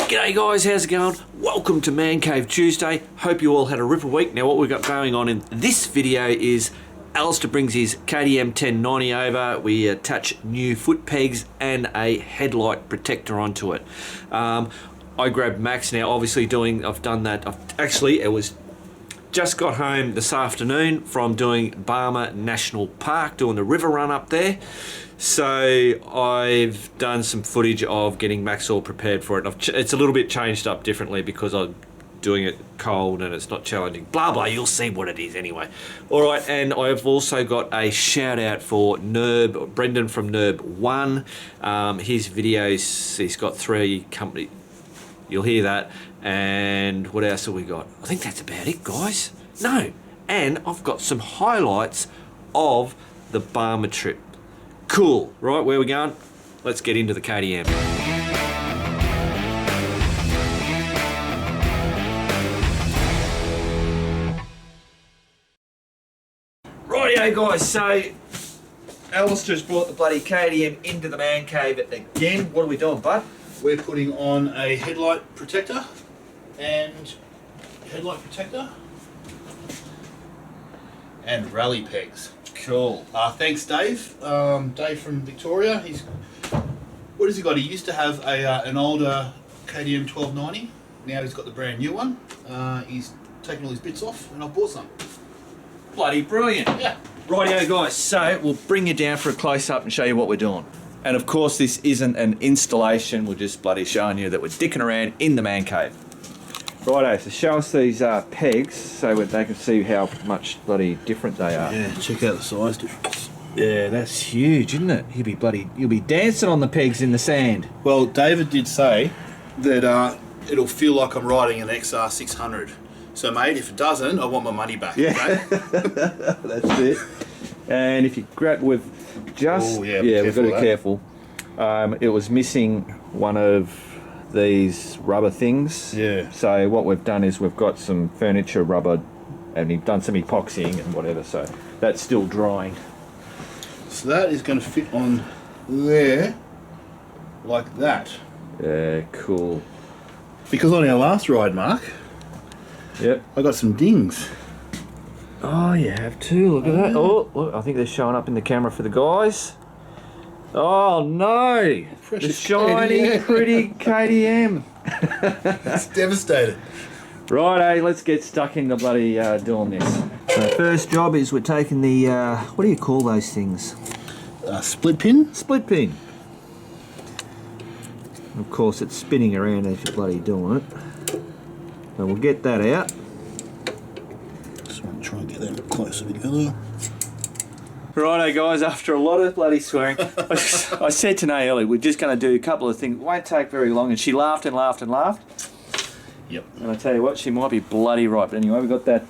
G'day guys, how's it going? Welcome to Man Cave Tuesday. Hope you all had a ripper week. Now what we've got going on in this video is Alastair brings his KTM 1090 over. We attach new foot pegs and a headlight protector onto it. I grabbed Max now, obviously I've done that. It was just got home this afternoon from doing Barmah National Park, doing the river run up there. So I've done some footage of getting Max all prepared for it. It's a little bit changed up differently because I'm doing it cold and it's not challenging. Blah, blah, you'll see what it is anyway. All right, and I've also got a shout out for Brendan from Nerb1. His videos, he's got 3 company. You'll hear that. And what else have we got? I think that's about it, guys. No, and I've got some highlights of the Barmah trip. Cool, right, where are we going? Let's get into the KTM. Rightio guys, so Alastair's brought the bloody KTM into the man cave again. What are we doing, bud? We're putting on a headlight protector and rally pegs. Cool. Thanks, Dave. Dave from Victoria. What has he got? He used to have an older KTM 1290. Now he's got the brand new one. He's taken all his bits off, and I bought some. Bloody brilliant. Yeah. Rightio guys, so we'll bring you down for a close-up and show you what we're doing. And of course this isn't an installation, we're just bloody showing you that we're dicking around in the man cave. Righto, so show us these pegs so they can see how much bloody different they are. Yeah, check out the size difference. Yeah, that's huge, isn't it? You'll be dancing on the pegs in the sand. Well, David did say that it'll feel like I'm riding an XR 600. So mate, if it doesn't, I want my money back. Yeah, okay? that's it. And if you grab with just, we've got to be careful. It was missing one of these rubber things. Yeah. So what we've done is we've got some furniture rubber and we've done some epoxying and whatever, so that's still drying. So that is going to fit on there like that. Yeah, cool. Because on our last ride, Mark, yep, I got some dings. Oh, you have too. Look at that. Oh, look, I think they're showing up in the camera for the guys. Oh no! Precious the shiny, KTM. pretty KTM. It's devastated. Righto, let's get stuck into bloody doing this. So first job is we're taking the what do you call those things? Split pin. Split pin. Of course, it's spinning around as you're bloody doing it. So we'll get that out. Just want to try and get them closer together. Righto guys, after a lot of bloody swearing, I said to Nay earlier, we're just going to do a couple of things. It won't take very long, and she laughed and laughed and laughed. Yep. And I tell you what, she might be bloody right. But anyway, we've got that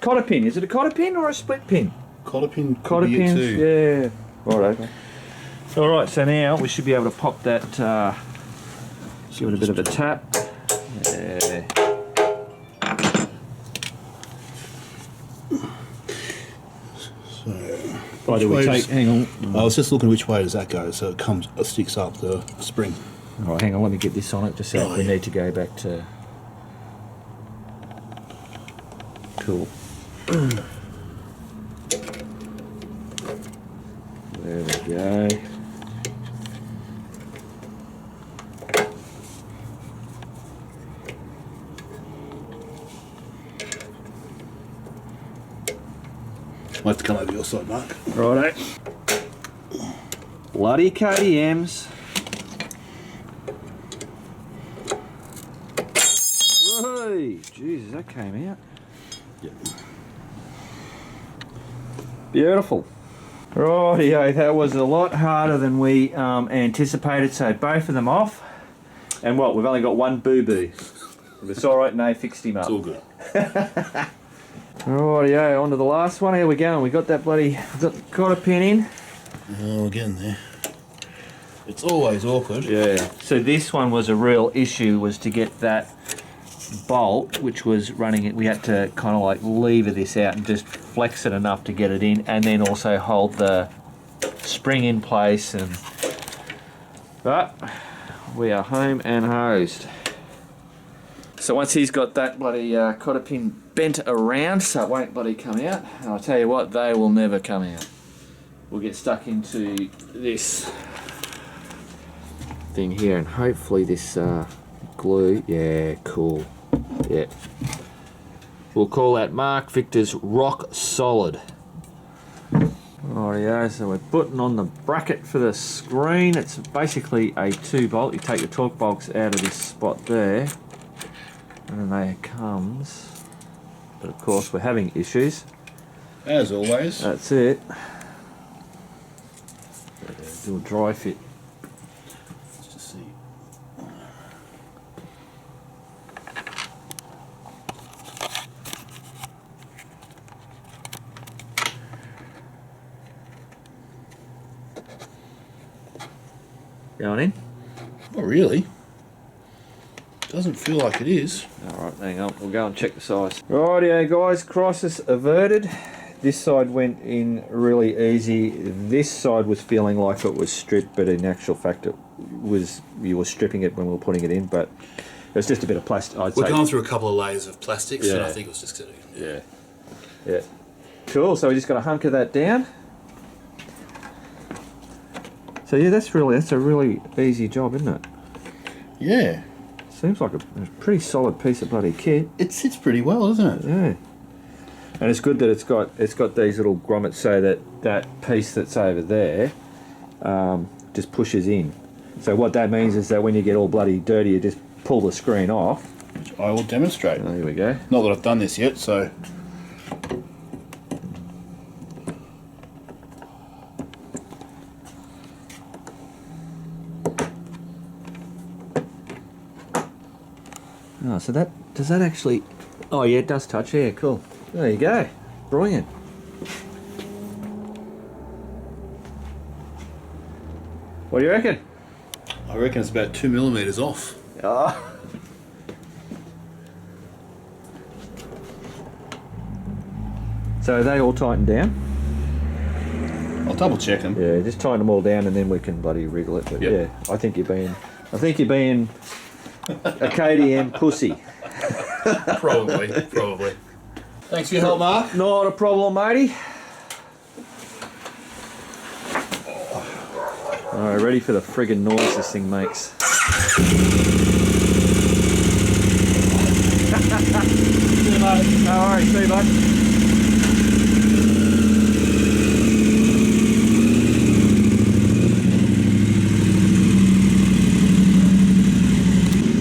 cotter pin. Is it a cotter pin or a split pin? Cotter pin. Cotter pins, yeah. Righto. Alright, so now we should be able to pop that, give it a bit of a tap. Yeah. So, hang on. I was just looking which way does that go, so it sticks up the spring. Alright, hang on, let me get this on it, just so we need to go back to... Cool. There we go. I'll have to come over your side, Mark. Righto. Bloody KTMs. Hey, Jesus, that came out. Yep. Beautiful. Rightio, that was a lot harder than we anticipated, so both of them off. And what, we've only got one boo-boo. If it's alright, Nay fixed him up. It's all good. Rightio, on to the last one. Here we go. We got that bloody, got the cotter pin in. Oh, again there. It's always awkward. Yeah. So this one was a real issue, was to get that bolt, which was running it. We had to kind of like lever this out and just flex it enough to get it in, and then also hold the spring in place. And but we are home and hosed. So once he's got that bloody cotter pin bent around so it won't bloody come out, I'll tell you what, they will never come out. We'll get stuck into this thing here and hopefully this glue, yeah, cool, yeah. We'll call that Mark Victor's Rock Solid. Rightio, so we're putting on the bracket for the screen. It's basically a 2-bolt. You take the torque bolts out of this spot there, and then there comes, but of course we're having issues. As always. That's it. Do a dry fit. Let's just see. Going in? Not really. Doesn't feel like it is. Alright, hang on, we'll go and check the size. Rightio guys, crisis averted. This side went in really easy. This side was feeling like it was stripped, but in actual fact it was, you were stripping it when we were putting it in, but it was just a bit of plastic, I'd say. We're going through a couple of layers of plastics, Yeah. and I think it was just gonna, Yeah. Cool, so we just got to hunker that down. So yeah, that's a really easy job, isn't it? Yeah. Seems like a pretty solid piece of bloody kit. It sits pretty well, doesn't it? Yeah. And it's good that it's got these little grommets so that piece that's over there just pushes in. So what that means is that when you get all bloody dirty, you just pull the screen off. Which I will demonstrate. Oh, here we go. Not that I've done this yet, so. Oh, so does that actually... Oh yeah, it does touch, yeah, cool. There you go. Brilliant. What do you reckon? I reckon it's about 2 millimeters off. Oh. So are they all tightened down? I'll double check them. Yeah, just tighten them all down and then we can bloody wriggle it. But Yep. yeah, I think you're being a KDM pussy. Probably. Thanks for your help, Mark. Not a problem, matey. Alright, ready for the friggin' noise this thing makes. See you, mate. No worries, see you, bud.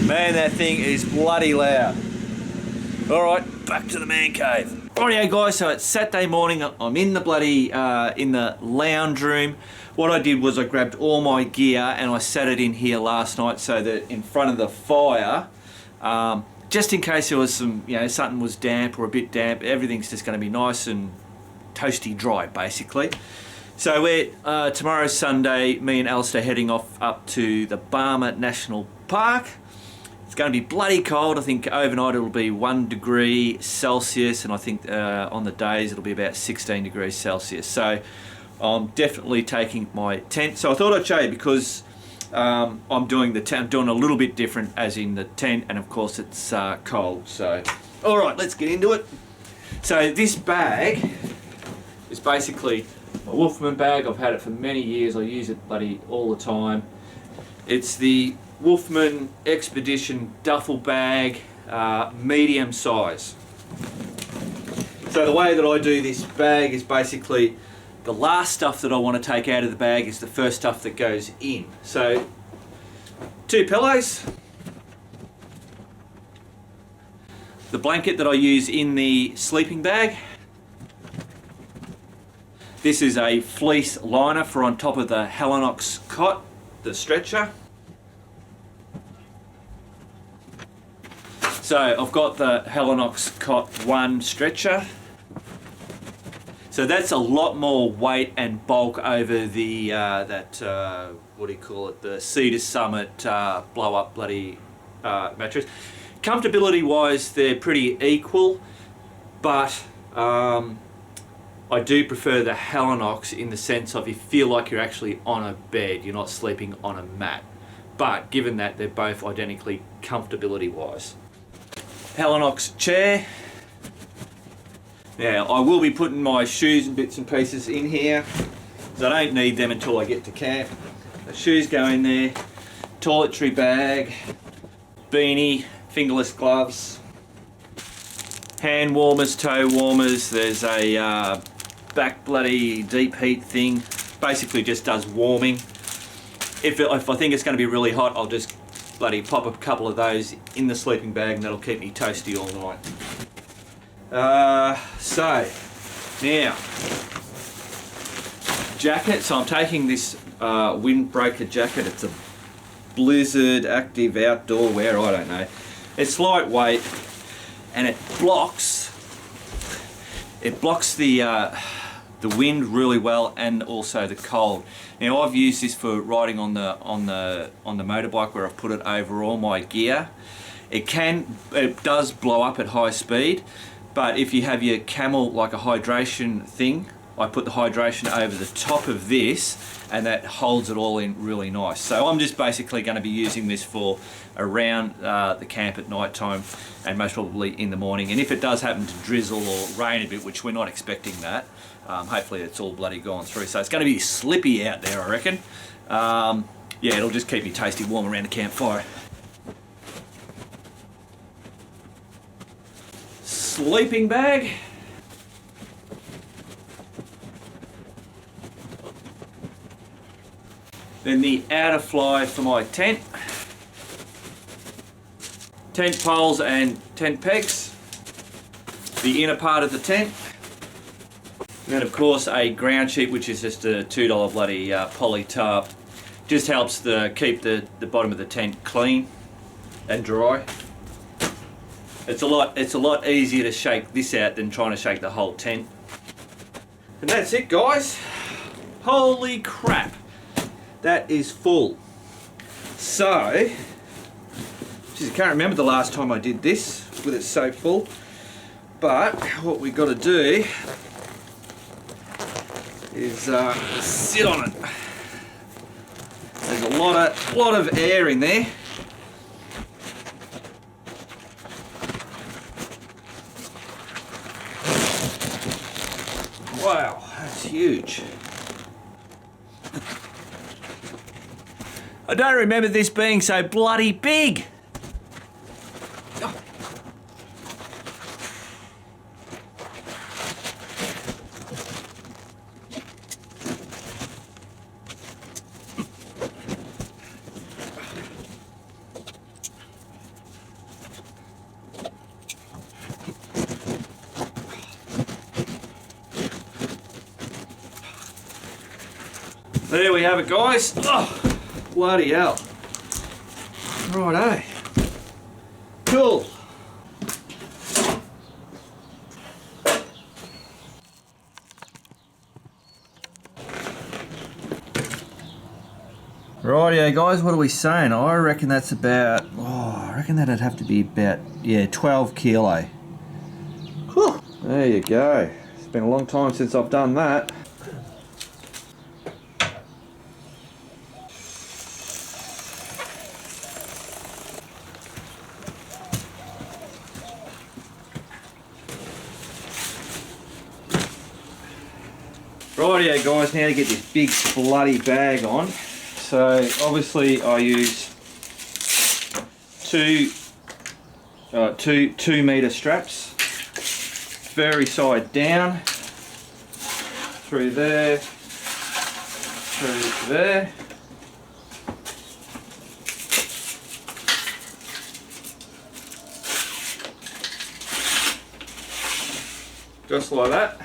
Man, that thing is bloody loud. Alright, back to the man cave. Rightio guys, so it's Saturday morning, I'm in the bloody, in the lounge room. What I did was I grabbed all my gear and I sat it in here last night so that in front of the fire, just in case there was some, something was damp or a bit damp, everything's just going to be nice and toasty dry basically. So we're, tomorrow's Sunday, me and Alastair heading off up to the Barmah National Park. It's going to be bloody cold. I think overnight it'll be 1 degree Celsius and I think on the days it'll be about 16 degrees Celsius. So I'm definitely taking my tent. So I thought I'd show you because I'm doing the tent, I'm doing a little bit different as in the tent and of course it's cold. So, all right, let's get into it. So this bag is basically a Wolfman bag. I've had it for many years. I use it bloody all the time. It's the Wolfman Expedition duffel bag, medium size. So the way that I do this bag is basically the last stuff that I want to take out of the bag is the first stuff that goes in. So 2 pillows, the blanket that I use in the sleeping bag. This is a fleece liner for on top of the Helinox cot, the stretcher. So I've got the Helinox Cot 1 stretcher. So that's a lot more weight and bulk over the what do you call it, the Cedar Summit blow up bloody mattress. Comfortability wise they're pretty equal, but I do prefer the Helinox in the sense of you feel like you're actually on a bed, you're not sleeping on a mat. but given that they're both identically comfortability wise. Helinox chair. Now I will be putting my shoes and bits and pieces in here, because I don't need them until I get to camp. The shoes go in there, toiletry bag, beanie, fingerless gloves, hand warmers, toe warmers. There's a back bloody deep heat thing, basically just does warming. If I think it's going to be really hot, I'll just bloody pop a couple of those in the sleeping bag and that'll keep me toasty all night. So now jacket. So I'm taking this Windbreaker jacket. It's a Blizzard Active Outdoor Wear, I don't know. It's lightweight and it blocks the wind really well, and also the cold. Now I've used this for riding on the motorbike, where I've put it over all my gear. It does blow up at high speed, but if you have your Camel, like a hydration thing, I put the hydration over the top of this and that holds it all in really nice. So I'm just basically going to be using this for around the camp at night time, and most probably in the morning. And if it does happen to drizzle or rain a bit, which we're not expecting that, hopefully it's all bloody gone through. So it's going to be slippy out there, I reckon. Yeah, it'll just keep me tasty warm around the campfire. Sleeping bag. Then the outer fly for my tent. Tent poles and tent pegs. The inner part of the tent. And then of course a ground sheet, which is just a $2 bloody poly tarp. Just helps keep the bottom of the tent clean and dry. It's a lot easier to shake this out than trying to shake the whole tent. And that's it, guys. Holy crap. That is full. So, geez, I can't remember the last time I did this with it so full. But what we got to do is sit on it. There's a lot of air in there. Wow, that's huge. I don't remember this being so bloody big. Oh. There we have it, guys. Oh. Bloody hell. Righto. Cool. Rightio guys, what are we saying? I reckon that's about, I reckon that'd have to be about, 12 kilo. Whew. There you go. It's been a long time since I've done that. Rightio guys, now to get this big bloody bag on. So obviously I use two 2-meter straps, very side down, through there, through there. Just like that.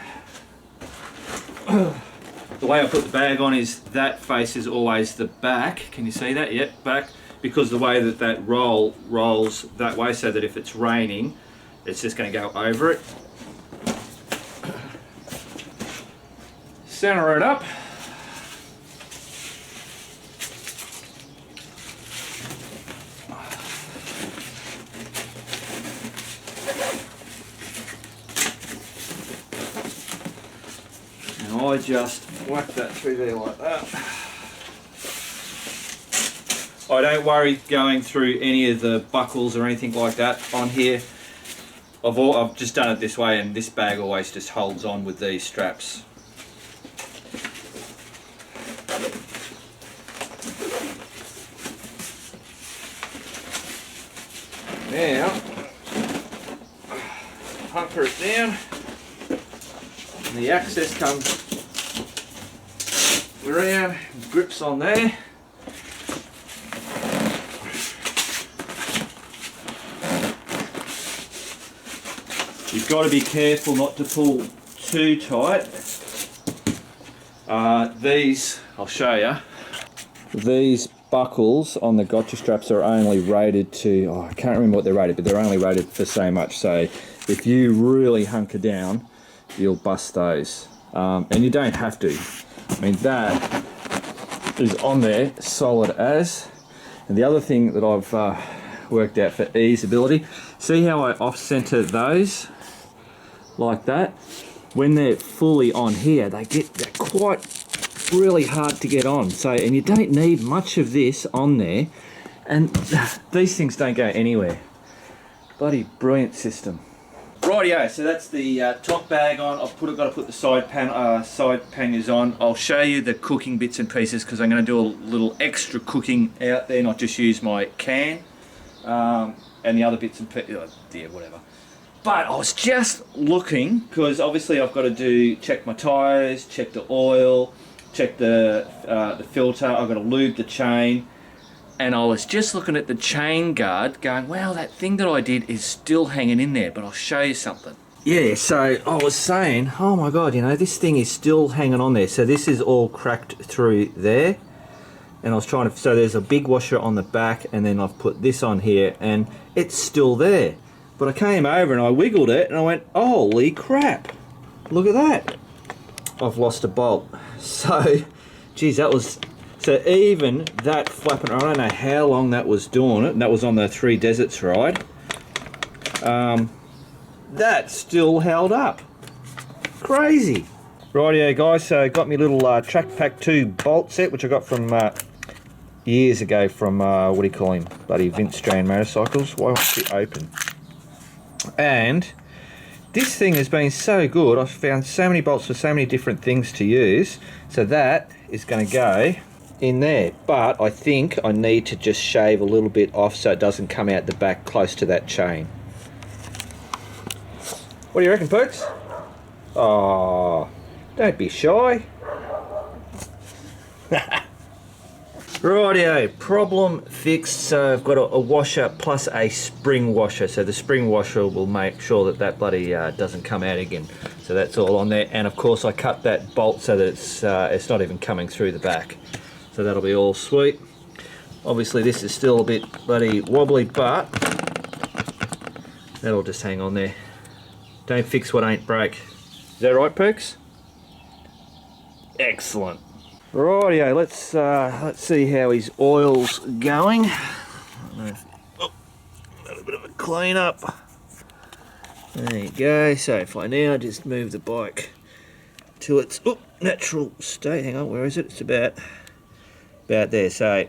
The way I put the bag on is that face is always the back. Can you see that? Yep, back. Because the way that rolls that way, so that if it's raining, it's just going to go over it. Center it up. And I just whack that through there like that. I don't worry going through any of the buckles or anything like that on here. I've just done it this way, and this bag always just holds on with these straps. Now, hunker it down, and the access comes around, grips on there. You've got to be careful not to pull too tight. These, I'll show you. These buckles on the gotcha straps are only rated to, I can't remember what they're rated, but they're only rated for so much. So if you really hunker down, you'll bust those. And you don't have to. I mean, that is on there solid as. And the other thing that I've worked out for easeability, see how I off-center those like that? When they're fully on here, they're quite really hard to get on. So, and you don't need much of this on there, and these things don't go anywhere. Bloody brilliant system. Rightio, so that's the top bag on. I've got to put the side panniers on. I'll show you the cooking bits and pieces because I'm going to do a little extra cooking out there, not just use my can. And the other bits and pieces, yeah, whatever. But I was just looking, because obviously I've got to check my tyres, check the oil, check the filter, I've got to lube the chain. And I was just looking at the chain guard going, wow, that thing that I did is still hanging in there, but I'll show you something. Yeah, so I was saying, oh my God, you know, this thing is still hanging on there. So this is all cracked through there. And I was trying to, so there's a big washer on the back, and then I've put this on here, and it's still there. But I came over and I wiggled it, and I went, holy crap, look at that. I've lost a bolt. So, geez, that was, so even that flapping, I don't know how long that was doing it, and that was on the 3 Deserts ride. That still held up. Crazy. Rightio guys, so got me little Track Pack 2 bolt set, which I got from years ago from, what do you call him, bloody Vince Strand Motorcycles. Why won't it open? And this thing has been so good. I've found so many bolts for so many different things to use. So that is going to go in there. But I think I need to just shave a little bit off so it doesn't come out the back close to that chain. What do you reckon, Perks? Oh, don't be shy. Rightio, problem fixed. So I've got a washer plus a spring washer. So the spring washer will make sure that that bloody doesn't come out again. So that's all on there. And of course I cut that bolt so that it's not even coming through the back. So that'll be all sweet. Obviously this is still a bit bloody wobbly, but that'll just hang on there. Don't fix what ain't break. Is that right, Perks? Excellent. Rightio, let's see how his oil's going. Oh, a little bit of a clean up. There you go. So if I now just move the bike to its natural state. Hang on, where is it? It's about there. So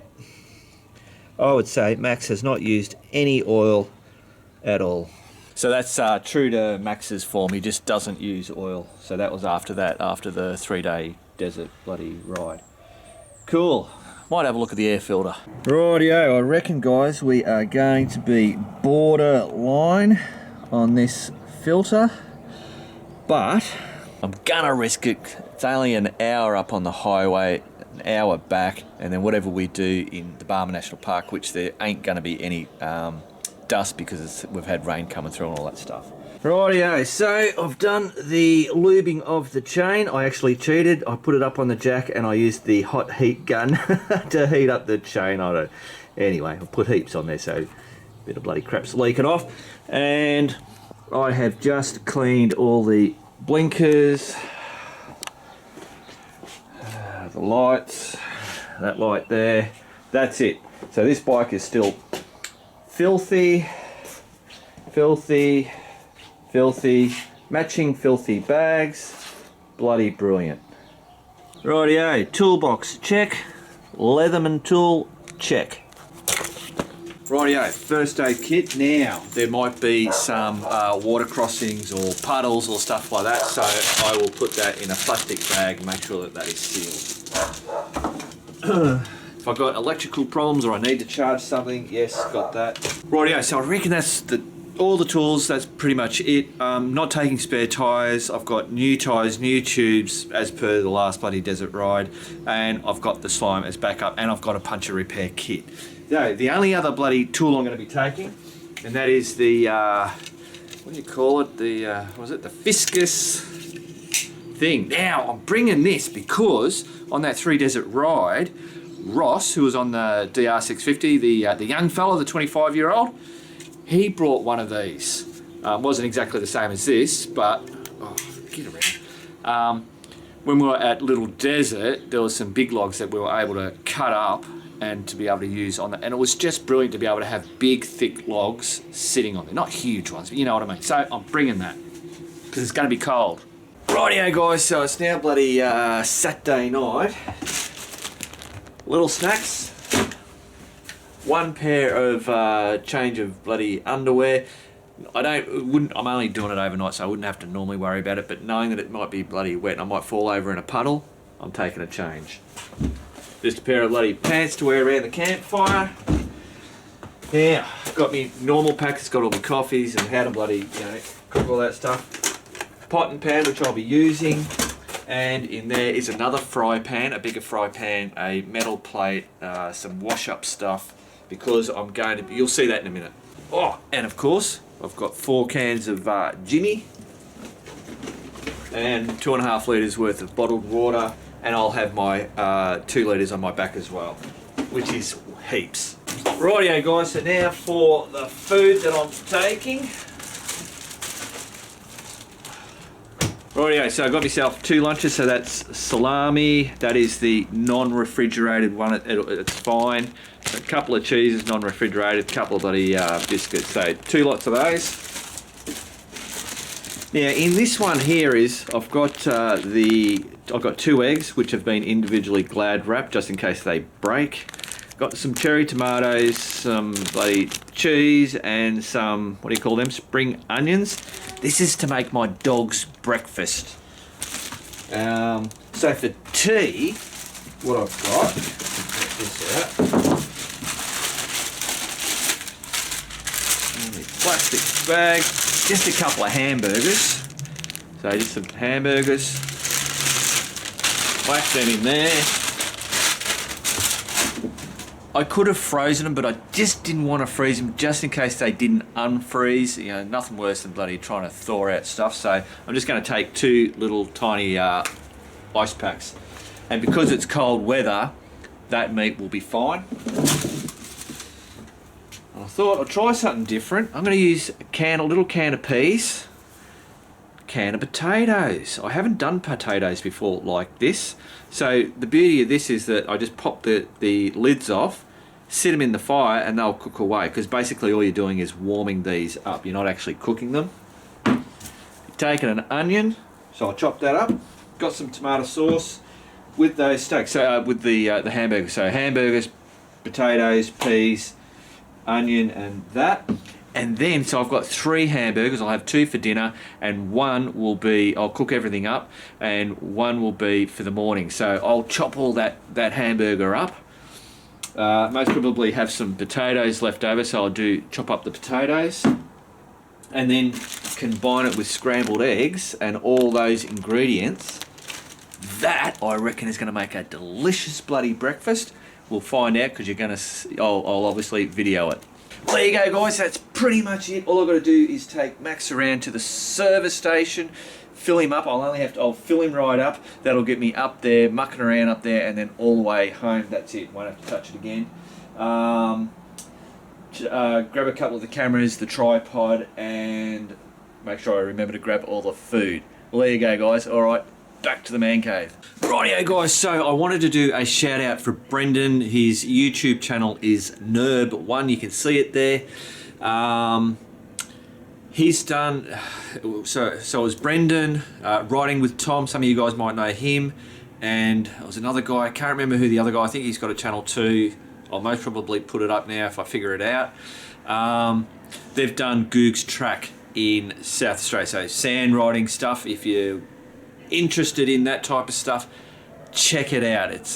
I would say Max has not used any oil at all. So that's true to Max's form. He just doesn't use oil. So that was after that, after the 3-day desert bloody ride. Cool. Might have a look at the air filter. Rightio, I reckon guys we are going to be borderline on this filter, but I'm gonna risk it. It's only an hour up on the highway, an hour back, and then whatever we do in the Barmah National Park, which there ain't gonna be any dust because we've had rain coming through and all that stuff. Rightio, so I've done the lubing of the chain. I actually cheated. I put it up on the jack and I used the hot heat gun to heat up the chain. Anyway, I put heaps on there, so a bit of bloody crap's leaking off. And I have just cleaned all the blinkers, the lights, that light there. That's it. So this bike is still filthy, matching filthy bags, bloody brilliant. Rightio, toolbox check, Leatherman tool check. Rightio, first aid kit. Now, there might be some water crossings or puddles or stuff like that, so I will put that in a plastic bag and make sure that that is sealed. If I've got electrical problems or I need to charge something, yes, got that. Rightio, so I reckon that's all the tools, that's pretty much it. Not taking spare tyres, I've got new tyres, new tubes as per the last bloody desert ride, and I've got the slime as backup, and I've got a puncture repair kit. So the only other bloody tool I'm going to be taking, and that is the, what do you call it, the Fiscus thing. Now, I'm bringing this because on that 3 desert ride, Ross, who was on the DR650, the young fella, the 25-year-old, he brought one of these. Wasn't exactly the same as this, but get around. When we were at Little Desert, there was some big logs that we were able to cut up and to be able to use on that, and it was just brilliant to be able to have big, thick logs sitting on there. Not huge ones, but you know what I mean. So I'm bringing that because it's going to be cold. Rightio, guys. So it's now bloody Saturday night. Little snacks. One pair of change of bloody underwear. I'm only doing it overnight, so I wouldn't have to normally worry about it, but knowing that it might be bloody wet and I might fall over in a puddle, I'm taking a change. Just a pair of bloody pants to wear around the campfire. Now, got me normal pack, it's got all the coffees and how to bloody, cook all that stuff. Pot and pan, which I'll be using. And in there is another fry pan, a bigger fry pan, a metal plate, some wash up stuff, because I'm going to, you'll see that in a minute. Oh, and of course, I've got 4 cans of Ginny and 2.5 litres worth of bottled water, and I'll have my 2 litres on my back as well, which is heaps. Rightio, guys, so now for the food that I'm taking. Rightio, so I got myself 2 lunches, so that's salami, that is the non-refrigerated one, it's fine. A couple of cheeses, non-refrigerated, couple of bloody biscuits, so 2 lots of those. Now in this one here is, I've got 2 eggs which have been individually Glad wrapped just in case they break. Got some cherry tomatoes, some bloody cheese, and some, what do you call them, spring onions. This is to make my dog's breakfast. So for tea, what I've got, check this out. Plastic bag, just a couple of hamburgers. So just some hamburgers. Whack them in there. I could have frozen them, but I just didn't want to freeze them just in case they didn't unfreeze. Nothing worse than bloody trying to thaw out stuff. So I'm just going to take 2 little tiny ice packs. And because it's cold weather, that meat will be fine. I thought I'd try something different. I'm going to use a little can of peas, can of potatoes. I haven't done potatoes before like this. So the beauty of this is that I just pop the lids off, sit them in the fire, and they'll cook away, because basically all you're doing is warming these up. You're not actually cooking them. Taking an onion, so I'll chop that up. Got some tomato sauce with those steaks, so with the hamburgers. So hamburgers, potatoes, peas, onion, and that. And then, so I've got 3 hamburgers. I'll have 2 for dinner, and 1 will be, I'll cook everything up, and 1 will be for the morning. So I'll chop all that hamburger up. Most probably have some potatoes left over, so I'll chop up the potatoes, and then combine it with scrambled eggs and all those ingredients. That, I reckon, is going to make a delicious bloody breakfast. We'll find out, because you're going to, I'll obviously video it. Well, there you go, guys, that's pretty much it. All I've got to do is take Max around to the service station, fill him up. I'll fill him right up. That'll get me up there, mucking around up there, and then all the way home. That's it. Won't have to touch it again. Grab a couple of the cameras, the tripod, and make sure I remember to grab all the food. Well, there you go, guys. All right, back to the man cave. Rightio, guys, so I wanted to do a shout out for Brendan. His YouTube channel is Nerb1, you can see it there. He's done, so it was Brendan, Riding with Tom, some of you guys might know him, and there was another guy, I can't remember who the other guy, I think he's got a channel too, I'll most probably put it up now if I figure it out. They've done Googs Track in South Australia, so sand riding stuff. If you're interested in that type of stuff, check it out. It's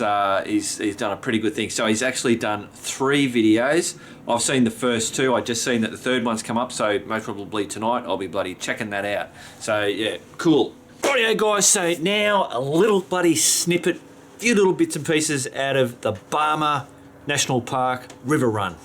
he's done a pretty good thing. So he's actually done 3 videos. I've seen the first 2. I just seen that the 3rd one's come up, so most probably tonight I'll be bloody checking that out. So yeah, cool. Rightio guys, so now a little bloody snippet, few little bits and pieces out of the Barmah National Park River Run.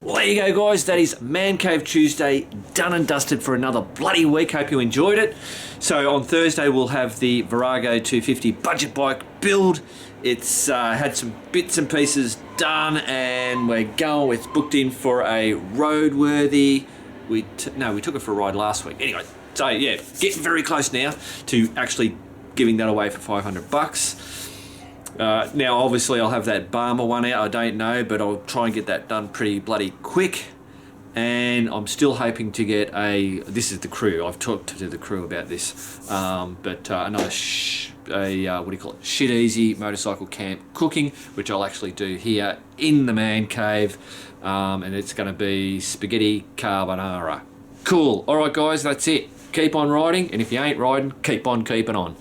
Well, there you go, guys. That is Man Cave Tuesday done and dusted for another bloody week. Hope you enjoyed it. So on Thursday we'll have the Virago 250 budget bike build. It's had some bits and pieces done, and we're going. It's booked in for a roadworthy. We took it for a ride last week. Anyway, so yeah, getting very close now to actually giving that away for $500. Now, obviously, I'll have that Barmah one out. I don't know, but I'll try and get that done pretty bloody quick. And I'm still hoping to get a. This is the crew. I've talked to the crew about this, but another what do you call it? Shit easy motorcycle camp cooking, which I'll actually do here in the man cave, and it's going to be spaghetti carbonara. Cool. All right, guys, that's it. Keep on riding, and if you ain't riding, keep on keeping on.